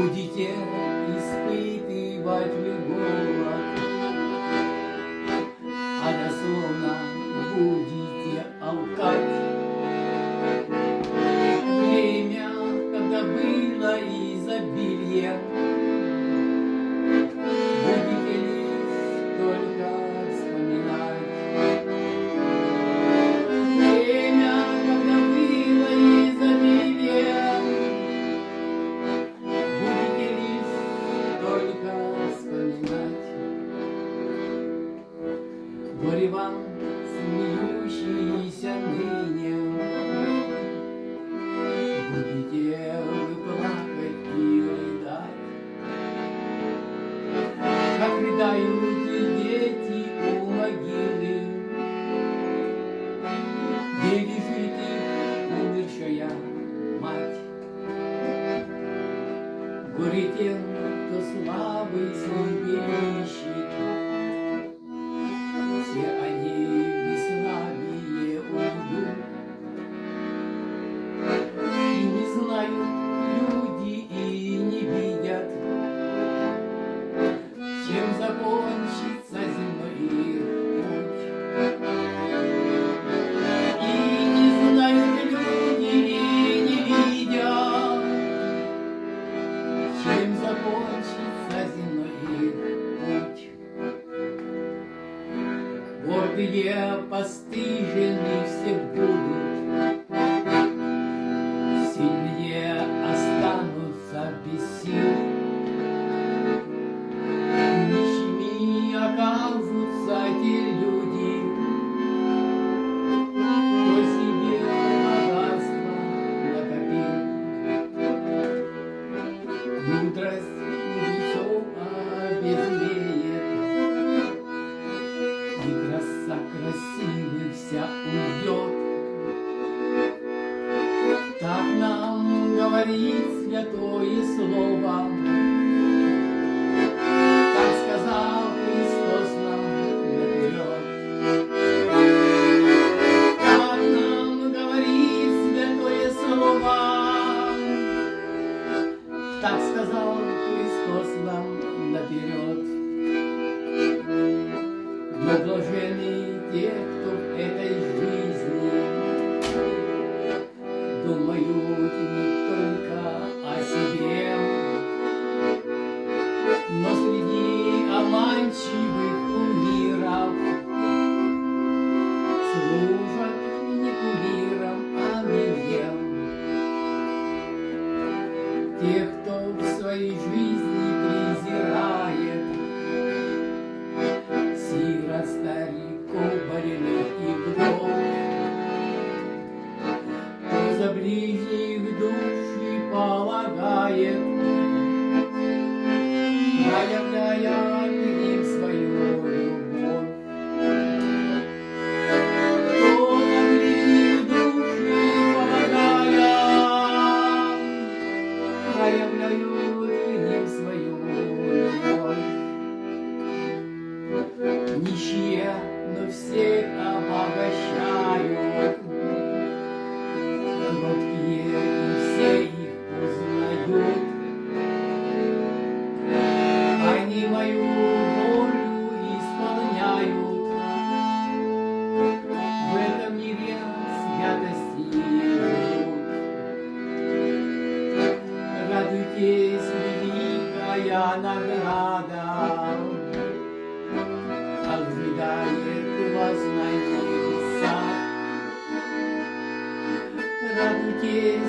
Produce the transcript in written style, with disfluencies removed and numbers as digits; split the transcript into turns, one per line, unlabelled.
Будете испытывать вы голод, а дословно будете алкать. Время, когда было изобилие, будете лишь только вспоминать. Время, когда было изобилие, будете лишь только вспоминать. Горе вам, смеющиеся ныне, будете вы плакать и рыдать, как рыдают дети у могилы, где лежит их умершая мать. Горе тем, кто слабый себе ищет, все они бесславие уйдут. И не знают люди, и не видят, чем закончится земной их путь. И не знают люди, и не видят, чем закончится земной их путь. Гордые постыжены все будут, сильные останутся без сил, нищими окажутся те люди, кто себе богатство накопил. Мудрость мудрецов обезлеет, и краса красивых вся уйдет. Так нам говорит святое слово, так сказал Христос нам наперед. Так нам говорит святое слово, так сказал Христос нам наперед. Но блаженны те, кто в этой жизни думают не только о себе, но среди обманчивых кумиров служат не кумирам, а людям. Тех, кто в своей жизни презирает сирот, стариков, больных и вдов, кто за ближних души полагает, проявляя к ним свою любовь. Кто за ближних души полагая, проявляют к ним свою любовь. Нищие, но всех обогащают, кроткие, и все их узнают. Они мою волю исполняют, в этом мире святости живут. Радуйтесь, великая награда ожидает вас на небесах. Радуйтесь,